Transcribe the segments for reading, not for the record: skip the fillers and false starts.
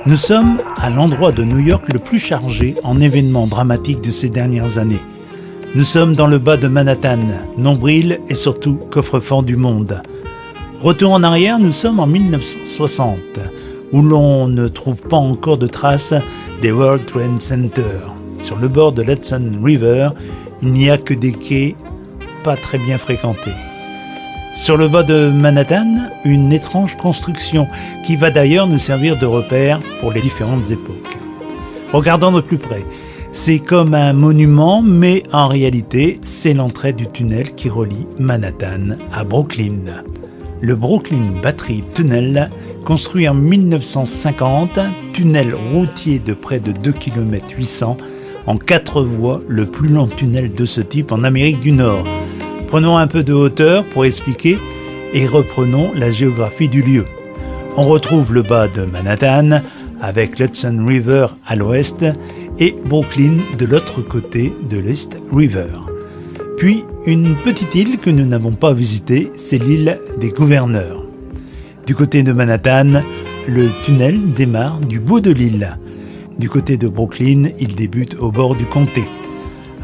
Nous sommes à l'endroit de New York le plus chargé en événements dramatiques de ces dernières années. Nous sommes dans le bas de Manhattan, nombril et surtout coffre-fort du monde. Retour en arrière, nous sommes en 1960, où l'on ne trouve pas encore de traces des World Trade Center. Sur le bord de l'Hudson River, il n'y a que des quais pas très bien fréquentés. Sur le bas de Manhattan, une étrange construction qui va d'ailleurs nous servir de repère pour les différentes époques. Regardons de plus près. C'est comme un monument, mais en réalité, c'est l'entrée du tunnel qui relie Manhattan à Brooklyn. Le Brooklyn Battery Tunnel, construit en 1950, tunnel routier de près de 2,8 km, en 4 voies, le plus long tunnel de ce type en Amérique du Nord. Prenons un peu de hauteur pour expliquer et reprenons la géographie du lieu. On retrouve le bas de Manhattan avec l'Hudson River à l'ouest et Brooklyn de l'autre côté de l'East River. Puis une petite île que nous n'avons pas visitée, c'est l'île des Gouverneurs. Du côté de Manhattan, le tunnel démarre du bout de l'île. Du côté de Brooklyn, il débute au bord du comté.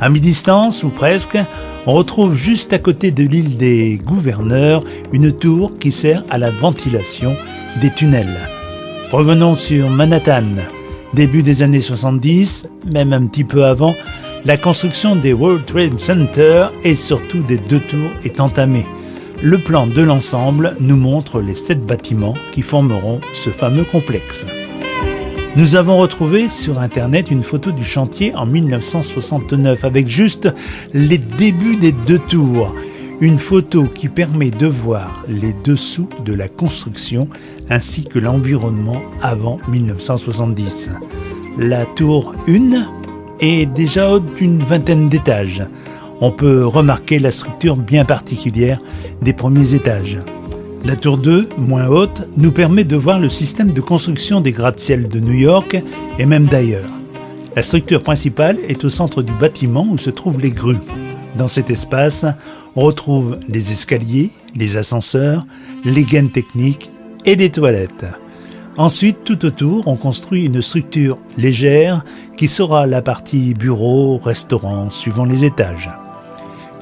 À mi-distance, ou presque, on retrouve juste à côté de l'île des Gouverneurs une tour qui sert à la ventilation des tunnels. Revenons sur Manhattan. Début des années 70, même un petit peu avant, la construction des World Trade Center et surtout des 2 tours est entamée. Le plan de l'ensemble nous montre les 7 bâtiments qui formeront ce fameux complexe. Nous avons retrouvé sur internet une photo du chantier en 1969 avec juste les débuts des 2 tours. Une photo qui permet de voir les dessous de la construction ainsi que l'environnement avant 1970. La tour 1 est déjà haute d'une 20aine d'étages. On peut remarquer la structure bien particulière des premiers étages. La tour 2, moins haute, nous permet de voir le système de construction des gratte-ciel de New York et même d'ailleurs. La structure principale est au centre du bâtiment où se trouvent les grues. Dans cet espace, on retrouve les escaliers, les ascenseurs, les gaines techniques et des toilettes. Ensuite, tout autour, on construit une structure légère qui sera la partie bureau, restaurant, suivant les étages.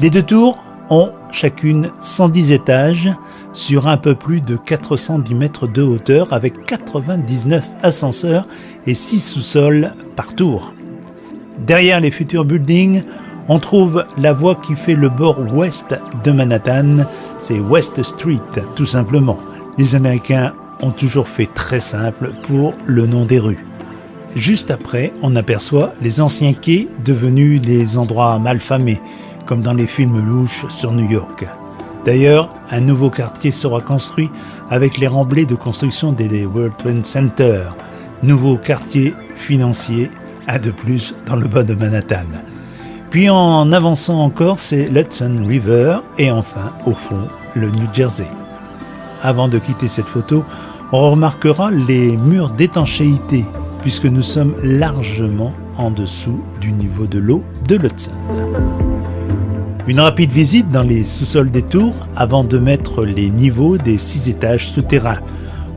Les 2 tours ont chacune 110 étages sur un peu plus de 410 mètres de hauteur avec 99 ascenseurs et 6 sous-sols par tour. Derrière les futurs buildings, on trouve la voie qui fait le bord ouest de Manhattan, c'est West Street tout simplement. Les Américains ont toujours fait très simple pour le nom des rues. Juste après, on aperçoit les anciens quais devenus des endroits malfamés, comme dans les films louches sur New York. D'ailleurs, un nouveau quartier sera construit avec les remblais de construction des World Trade Center. Nouveau quartier financier, un de plus dans le bas de Manhattan. Puis en avançant encore, c'est l'Hudson River et enfin, au fond, le New Jersey. Avant de quitter cette photo, on remarquera les murs d'étanchéité puisque nous sommes largement en dessous du niveau de l'eau de l'Hudson. Une rapide visite dans les sous-sols des tours avant de mettre les niveaux des 6 étages souterrains.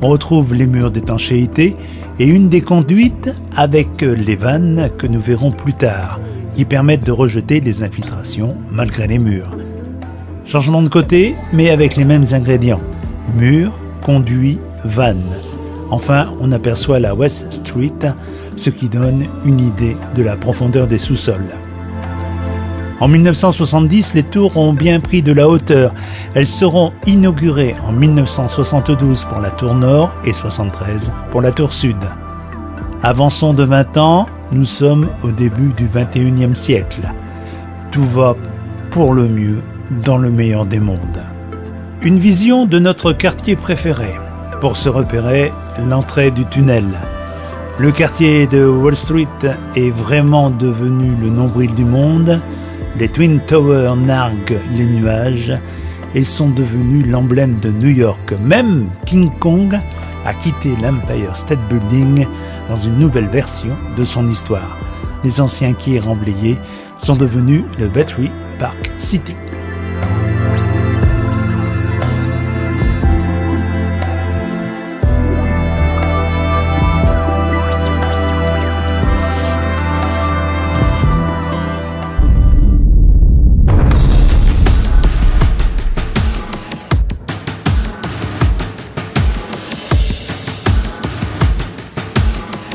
On retrouve les murs d'étanchéité et une des conduites avec les vannes que nous verrons plus tard, qui permettent de rejeter les infiltrations malgré les murs. Changement de côté, mais avec les mêmes ingrédients. Murs, conduits, vannes. Enfin, on aperçoit la West Street, ce qui donne une idée de la profondeur des sous-sols. En 1970, les tours ont bien pris de la hauteur. Elles seront inaugurées en 1972 pour la tour nord et 1973 pour la tour sud. Avançons de 20 ans, nous sommes au début du 21e siècle. Tout va pour le mieux dans le meilleur des mondes. Une vision de notre quartier préféré. Pour se repérer, l'entrée du tunnel. Le quartier de Wall Street est vraiment devenu le nombril du monde. Les Twin Towers narguent les nuages et sont devenus l'emblème de New York. Même King Kong a quitté l'Empire State Building dans une nouvelle version de son histoire. Les anciens quais remblayés sont devenus le Battery Park City.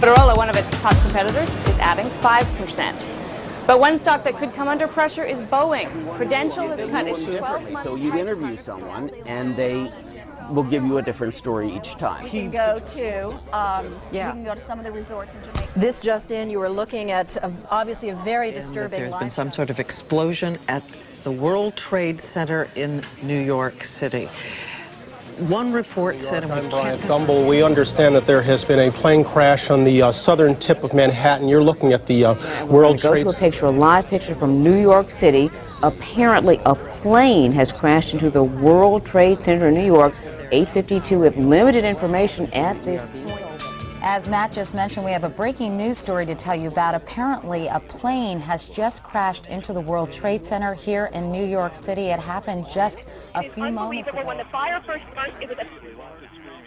Motorola, one of its top competitors, is adding 5%. But one stock that could come under pressure is Boeing. Prudential has cut its 12-month... So you'd interview someone, and they will give you a different story each time. You can go to, you can go to some of the resorts in Jamaica. This just in, you were looking at obviously a very disturbing There's been some sort of explosion at the World Trade Center in New York City. One report said... I'm Brian Gumbel. We understand that there has been a plane crash on the southern tip of Manhattan. You're looking at the World Trade Center. A live picture from New York City. Apparently, a plane has crashed into the World Trade Center in New York. 8:52 with limited information at this point. As Matt just mentioned, we have a breaking news story to tell you about. Apparently, a plane has just crashed into the World Trade Center here in New York City. It happened just a few moments ago. When the fire first burst, it was a...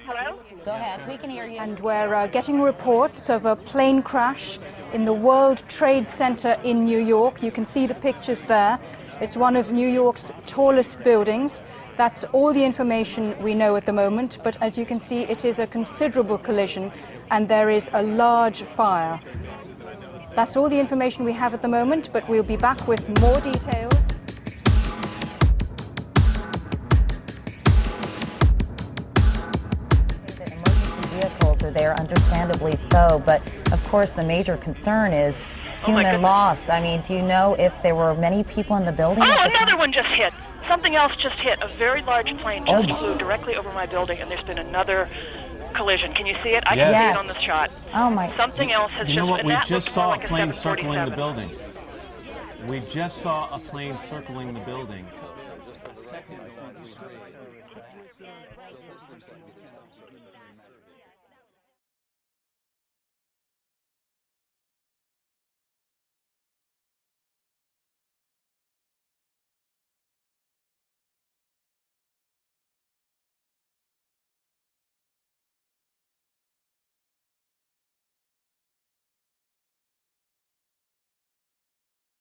Hello? Go ahead, we can hear you. And we're getting reports of a plane crash in the World Trade Center in New York. You can see the pictures there. It's one of New York's tallest buildings. That's all the information we know at the moment, but as you can see, it is a considerable collision and there is a large fire. That's all the information we have at the moment, but we'll be back with more details. The emergency vehicles are there, understandably so, but of course the major concern is human loss. I mean, do you know if there were many people in the building? Oh, another one just hit. Something else just hit. A very large plane just flew directly over my building, and there's been another collision. Can you see it? I can see it on the shot. Oh my! Something else has You know what? We just saw like a plane circling the building. We just saw a plane circling the building.